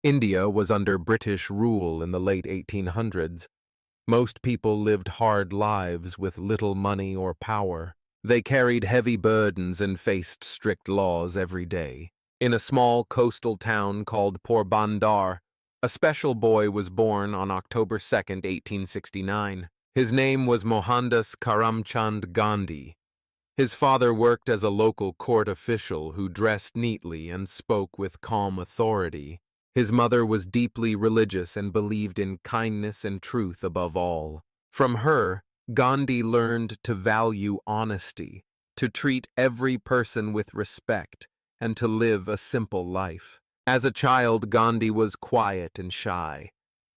India was under British rule in the late 1800s. Most people lived hard lives with little money or power. They carried heavy burdens and faced strict laws every day. In a small coastal town called Porbandar, a special boy was born on October 2nd, 1869. His name was Mohandas Karamchand Gandhi. His father worked as a local court official who dressed neatly and spoke with calm authority. His mother was deeply religious and believed in kindness and truth above all. From her, Gandhi learned to value honesty, to treat every person with respect, and to live a simple life. As a child, Gandhi was quiet and shy.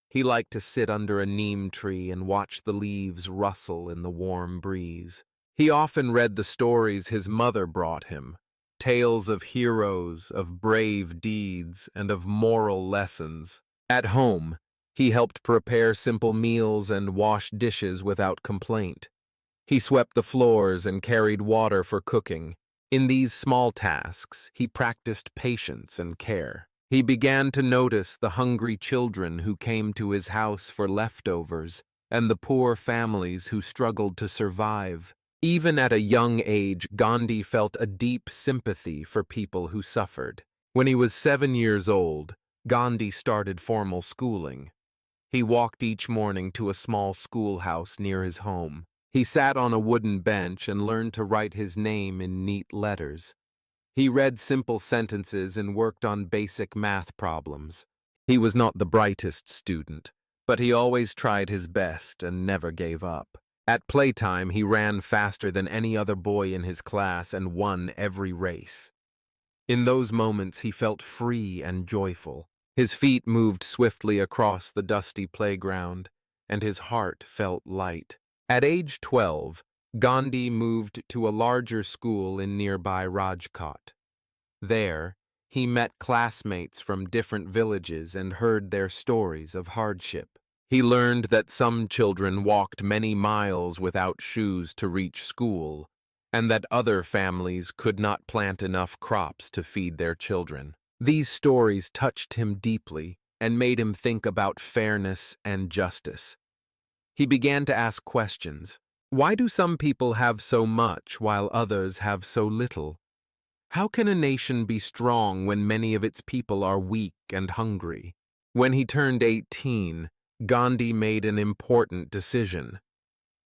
He liked to sit under a neem tree and watch the leaves rustle in the warm breeze. He often read the stories his mother brought him, tales of heroes, of brave deeds, and of moral lessons. At home, he helped prepare simple meals and wash dishes without complaint. He swept the floors and carried water for cooking. In these small tasks, he practiced patience and care. He began to notice the hungry children who came to his house for leftovers, and the poor families who struggled to survive. Even at a young age, Gandhi felt a deep sympathy for people who suffered. When he was 7 years old, Gandhi started formal schooling. He walked each morning to a small schoolhouse near his home. He sat on a wooden bench and learned to write his name in neat letters. He read simple sentences and worked on basic math problems. He was not the brightest student, but he always tried his best and never gave up. At playtime, he ran faster than any other boy in his class and won every race. In those moments, he felt free and joyful. His feet moved swiftly across the dusty playground, and his heart felt light. At age 12, Gandhi moved to a larger school in nearby Rajkot. There, he met classmates from different villages and heard their stories of hardship. He learned that some children walked many miles without shoes to reach school, and that other families could not plant enough crops to feed their children. These stories touched him deeply and made him think about fairness and justice. He began to ask questions. Why do some people have so much while others have so little? How can a nation be strong when many of its people are weak and hungry? When he turned 18, Gandhi made an important decision.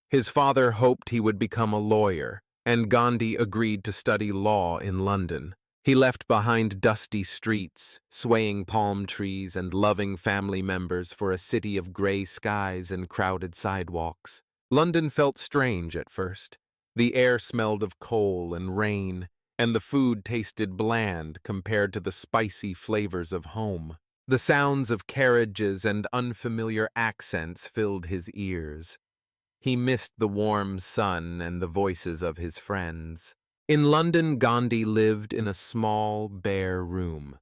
His father hoped he would become a lawyer, and Gandhi agreed to study law in London. He left behind dusty streets, swaying palm trees, and loving family members for a city of gray skies and crowded sidewalks. London felt strange at first. The air smelled of coal and rain, and the food tasted bland compared to the spicy flavors of home. The sounds of carriages and unfamiliar accents filled his ears. He missed the warm sun and the voices of his friends. In London, Gandhi lived in a small, bare room.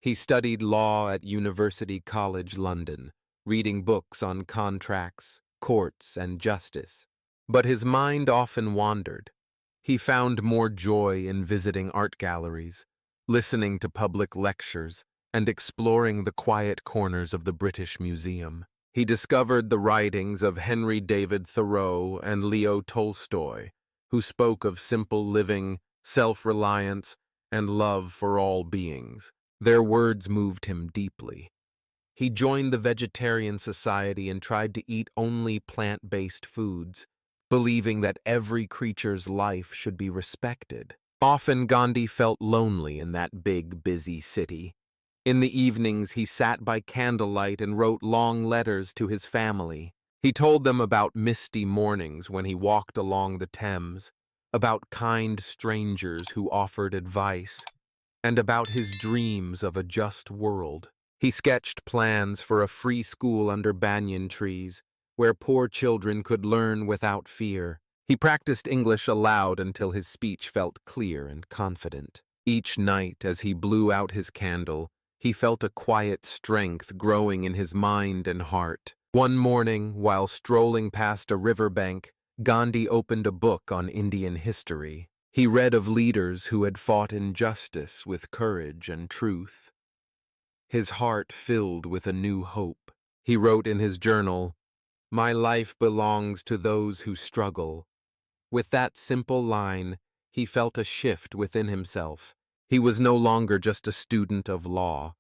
He studied law at University College London, reading books on contracts, courts, and justice. But his mind often wandered. He found more joy in visiting art galleries, listening to public lectures, and exploring the quiet corners of the British Museum. He discovered the writings of Henry David Thoreau and Leo Tolstoy, who spoke of simple living, self-reliance, and love for all beings. Their words moved him deeply. He joined the Vegetarian Society and tried to eat only plant-based foods, believing that every creature's life should be respected. Often Gandhi felt lonely in that big, busy city. In the evenings, he sat by candlelight and wrote long letters to his family. He told them about misty mornings when he walked along the Thames, about kind strangers who offered advice, and about his dreams of a just world. He sketched plans for a free school under banyan trees, where poor children could learn without fear. He practiced English aloud until his speech felt clear and confident. Each night, as he blew out his candle, he felt a quiet strength growing in his mind and heart. One morning, while strolling past a riverbank, Gandhi opened a book on Indian history. He read of leaders who had fought injustice with courage and truth. his heart filled with a new hope. He wrote in his journal, "My life belongs to those who struggle." With that simple line, he felt a shift within himself. He was no longer just a student of law.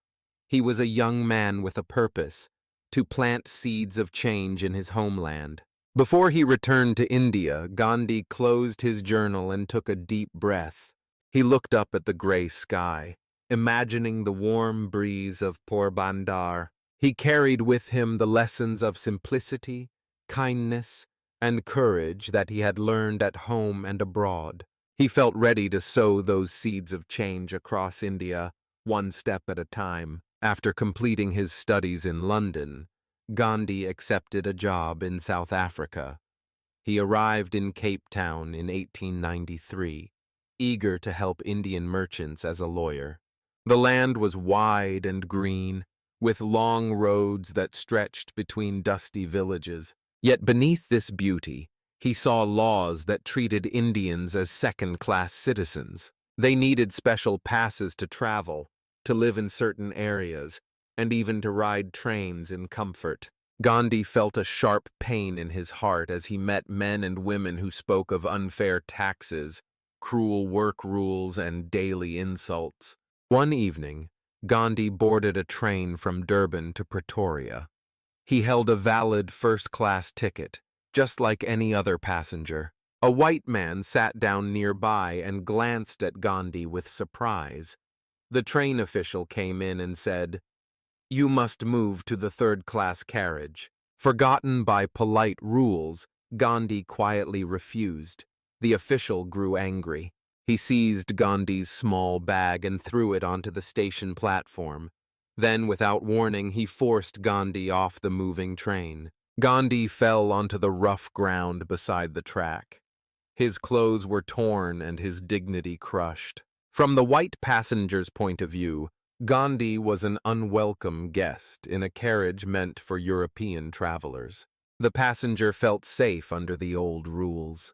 He was a young man with a purpose, to plant seeds of change in his homeland. Before he returned to India, Gandhi closed his journal and took a deep breath. He looked up at the gray sky, imagining the warm breeze of Porbandar. He carried with him the lessons of simplicity, kindness, and courage that he had learned at home and abroad. He felt ready to sow those seeds of change across India, one step at a time. After completing his studies in London, Gandhi accepted a job in South Africa. He arrived in Cape Town in 1893, eager to help Indian merchants as a lawyer. The land was wide and green, with long roads that stretched between dusty villages. Yet beneath this beauty, he saw laws that treated Indians as second-class citizens. They needed special passes to travel, to live in certain areas, and even to ride trains in comfort. Gandhi felt a sharp pain in his heart as he met men and women who spoke of unfair taxes, cruel work rules, and daily insults. One evening, Gandhi boarded a train from Durban to Pretoria. He held a valid first-class ticket, just like any other passenger. A white man sat down nearby and glanced at Gandhi with surprise. The train official came in and said, "You must move to the third-class carriage." Forgotten by polite rules, Gandhi quietly refused. The official grew angry. He seized Gandhi's small bag and threw it onto the station platform. Then, without warning, he forced Gandhi off the moving train. Gandhi fell onto the rough ground beside the track. His clothes were torn and his dignity crushed. From the white passenger's point of view, Gandhi was an unwelcome guest in a carriage meant for European travelers. The passenger felt safe under the old rules.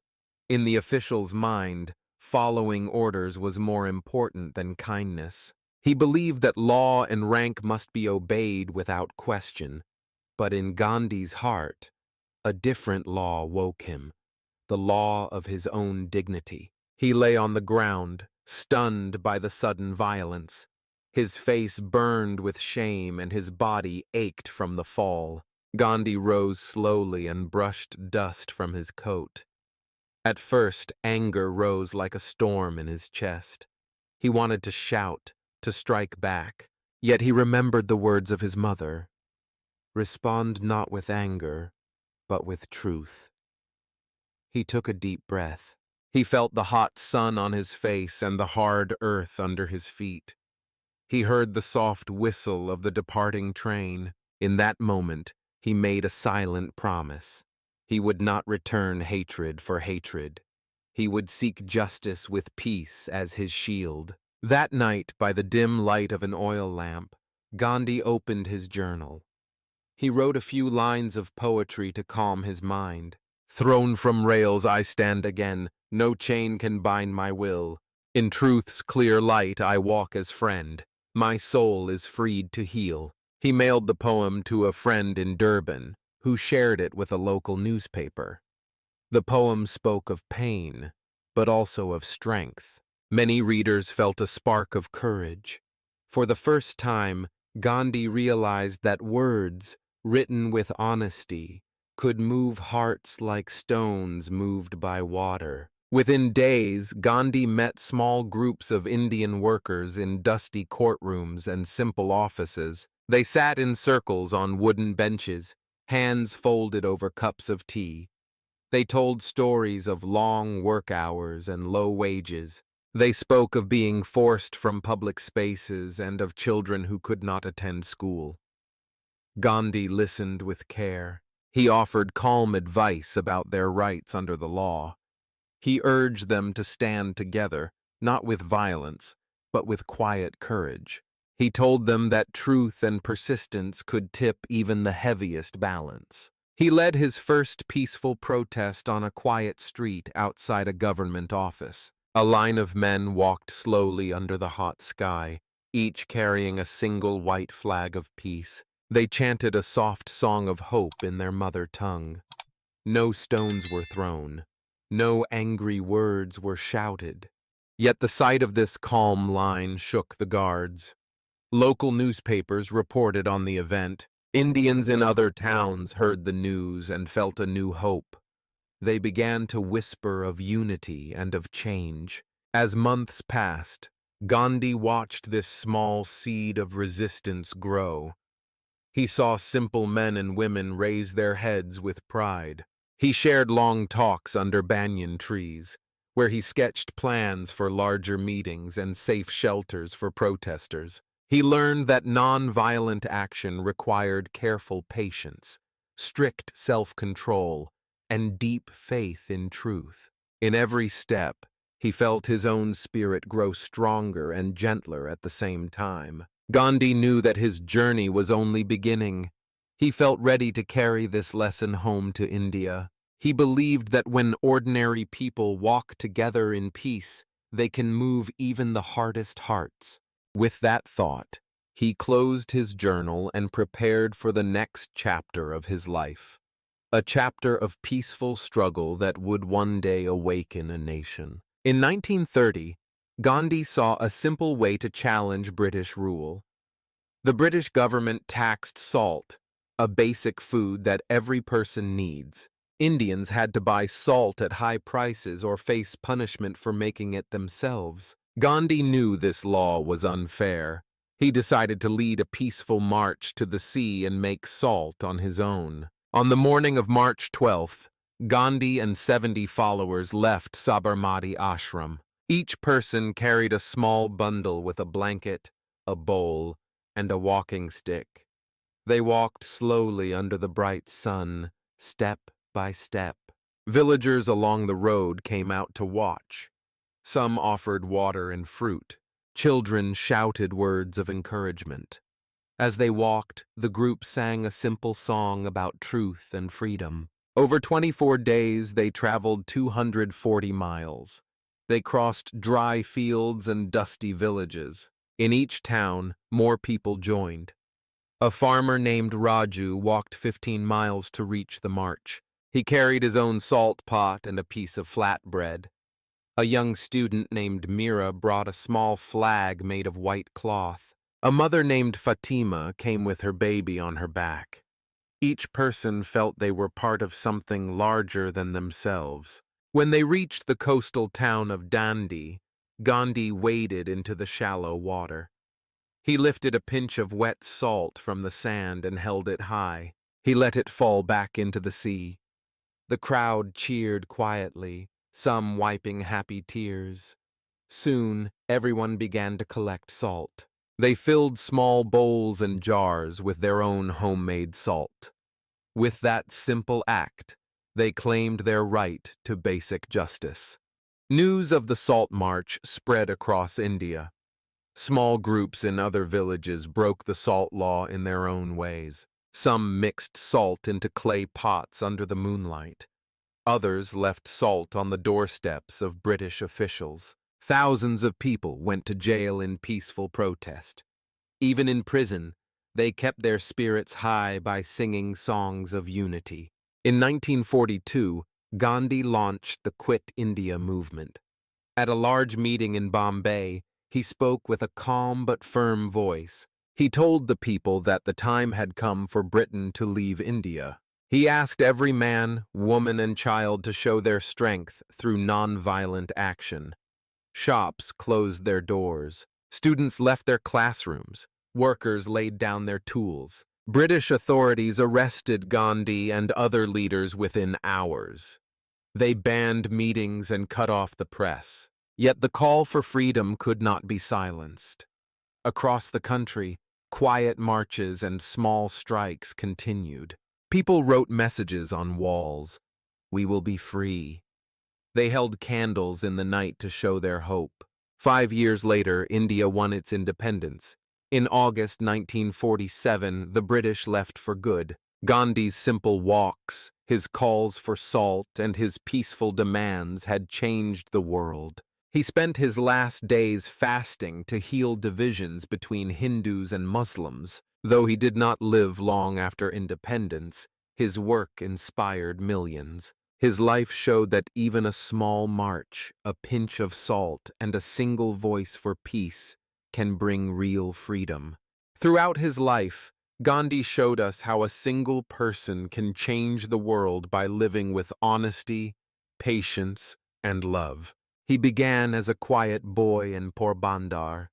In the official's mind, following orders was more important than kindness. He believed that law and rank must be obeyed without question. But in Gandhi's heart, a different law woke him, the law of his own dignity. He lay on the ground, stunned by the sudden violence. His face burned with shame and his body ached from the fall. Gandhi rose slowly and brushed dust from his coat. At first, anger rose like a storm in his chest. He wanted to shout, to strike back, yet he remembered the words of his mother. "Respond not with anger, but with truth." He took a deep breath. He felt the hot sun on his face and the hard earth under his feet. He heard the soft whistle of the departing train. In that moment, he made a silent promise. He would not return hatred for hatred. He would seek justice with peace as his shield. That night, by the dim light of an oil lamp, Gandhi opened his journal. He wrote a few lines of poetry to calm his mind. "Thrown from rails I stand again, no chain can bind my will. In truth's clear light I walk as friend, my soul is freed to heal." He mailed the poem to a friend in Durban, who shared it with a local newspaper. The poem spoke of pain, but also of strength. Many readers felt a spark of courage. For the first time, Gandhi realized that words, written with honesty, could move hearts like stones moved by water. Within days, Gandhi met small groups of Indian workers in dusty courtrooms and simple offices. They sat in circles on wooden benches, hands folded over cups of tea. They told stories of long work hours and low wages. They spoke of being forced from public spaces and of children who could not attend school. Gandhi listened with care. He offered calm advice about their rights under the law. He urged them to stand together, not with violence, but with quiet courage. He told them that truth and persistence could tip even the heaviest balance. He led his first peaceful protest on a quiet street outside a government office. A line of men walked slowly under the hot sky, each carrying a single white flag of peace. They chanted a soft song of hope in their mother tongue. No stones were thrown. No angry words were shouted. Yet the sight of this calm line shook the guards. Local newspapers reported on the event. Indians in other towns heard the news and felt a new hope. They began to whisper of unity and of change. As months passed, Gandhi watched this small seed of resistance grow. He saw simple men and women raise their heads with pride. He shared long talks under banyan trees, where he sketched plans for larger meetings and safe shelters for protesters. He learned that non-violent action required careful patience, strict self-control, and deep faith in truth. In every step, he felt his own spirit grow stronger and gentler at the same time. Gandhi knew that his journey was only beginning. He felt ready to carry this lesson home to India. He believed that when ordinary people walk together in peace, they can move even the hardest hearts. With that thought, he closed his journal and prepared for the next chapter of his life. A chapter of peaceful struggle that would one day awaken a nation. In 1930, Gandhi saw a simple way to challenge British rule. The British government taxed salt, a basic food that every person needs. Indians had to buy salt at high prices or face punishment for making it themselves. Gandhi knew this law was unfair. He decided to lead a peaceful march to the sea and make salt on his own. On the morning of March 12th, Gandhi and 70 followers left Sabarmati Ashram. Each person carried a small bundle with a blanket, a bowl, and a walking stick. They walked slowly under the bright sun, step by step. Villagers along the road came out to watch. Some offered water and fruit. Children shouted words of encouragement. As they walked, the group sang a simple song about truth and freedom. Over 24 days, they traveled 240 miles. They crossed dry fields and dusty villages. In each town, more people joined. A farmer named Raju walked 15 miles to reach the march. He carried his own salt pot and a piece of flatbread. A young student named Mira brought a small flag made of white cloth. A mother named Fatima came with her baby on her back. Each person felt they were part of something larger than themselves. When they reached the coastal town of Dandi, Gandhi waded into the shallow water. He lifted a pinch of wet salt from the sand and held it high. He let it fall back into the sea. The crowd cheered quietly, some wiping happy tears. Soon, everyone began to collect salt. They filled small bowls and jars with their own homemade salt. With that simple act, they claimed their right to basic justice. News of the Salt March spread across India. Small groups in other villages broke the salt law in their own ways. Some mixed salt into clay pots under the moonlight. Others left salt on the doorsteps of British officials. Thousands of people went to jail in peaceful protest. Even in prison, they kept their spirits high by singing songs of unity. In 1942, Gandhi launched the Quit India movement. At a large meeting in Bombay, he spoke with a calm but firm voice. He told the people that the time had come for Britain to leave India. He asked every man, woman, and child to show their strength through non-violent action. Shops closed their doors. Students left their classrooms. Workers laid down their tools. British authorities arrested Gandhi and other leaders within hours. They banned meetings and cut off the press. Yet the call for freedom could not be silenced. Across the country, quiet marches and small strikes continued. People wrote messages on walls. "We will be free." They held candles in the night to show their hope. 5 years later, India won its independence. In August 1947, the British left for good. Gandhi's simple walks, his calls for salt, and his peaceful demands had changed the world. He spent his last days fasting to heal divisions between Hindus and Muslims. Though he did not live long after independence, his work inspired millions. His life showed that even a small march, a pinch of salt, and a single voice for peace can bring real freedom. Throughout his life, Gandhi showed us how a single person can change the world by living with honesty, patience, and love. He began as a quiet boy in Porbandar,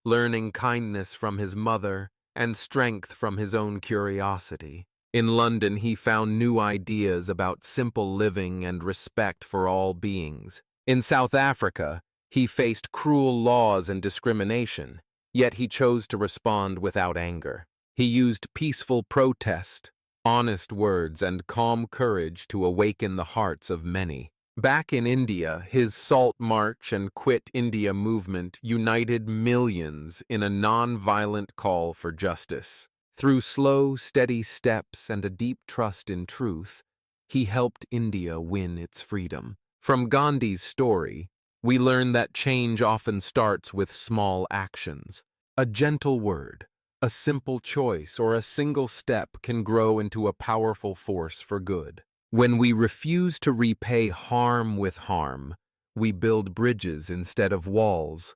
learning kindness from his mother and strength from his own curiosity. In London, he found new ideas about simple living and respect for all beings. In South Africa, he faced cruel laws and discrimination, yet he chose to respond without anger. He used peaceful protest, honest words, and calm courage to awaken the hearts of many. Back in India, his Salt March and Quit India movement united millions in a non-violent call for justice. Through slow, steady steps and a deep trust in truth, he helped India win its freedom. From Gandhi's story, we learn that change often starts with small actions. A gentle word, a simple choice, or a single step can grow into a powerful force for good. When we refuse to repay harm with harm, we build bridges instead of walls.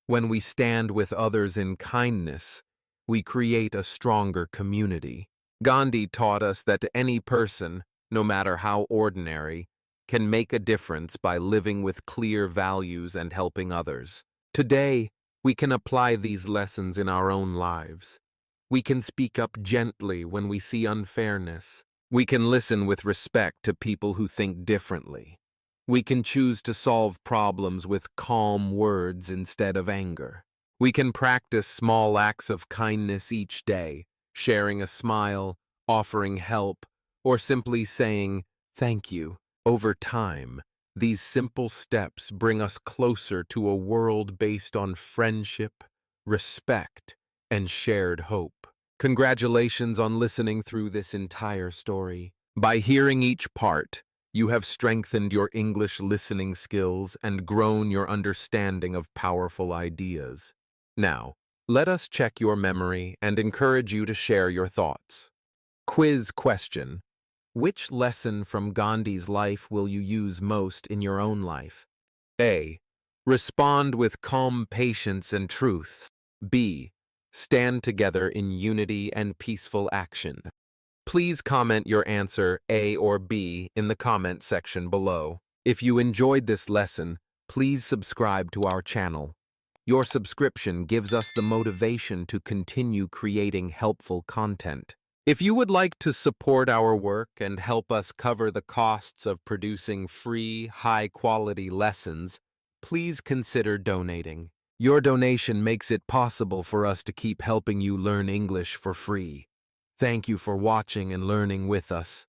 When we stand with others in kindness, we create a stronger community. Gandhi taught us that any person, no matter how ordinary, can make a difference by living with clear values and helping others. Today, we can apply these lessons in our own lives. We can speak up gently when we see unfairness. We can listen with respect to people who think differently. We can choose to solve problems with calm words instead of anger. We can practice small acts of kindness each day, sharing a smile, offering help, or simply saying, "Thank you." Over time, these simple steps bring us closer to a world based on friendship, respect, and shared hope. Congratulations on listening through this entire story. By hearing each part, you have strengthened your English listening skills and grown your understanding of powerful ideas. Now, let us check your memory and encourage you to share your thoughts. Quiz question. Which lesson from Gandhi's life will you use most in your own life? A. Respond with calm patience and truth. B. Stand together in unity and peaceful action. Please comment your answer A or B in the comment section below. If you enjoyed this lesson, please subscribe to our channel. Your subscription gives us the motivation to continue creating helpful content. If you would like to support our work and help us cover the costs of producing free, high-quality lessons, please consider donating. Your donation makes it possible for us to keep helping you learn English for free. Thank you for watching and learning with us.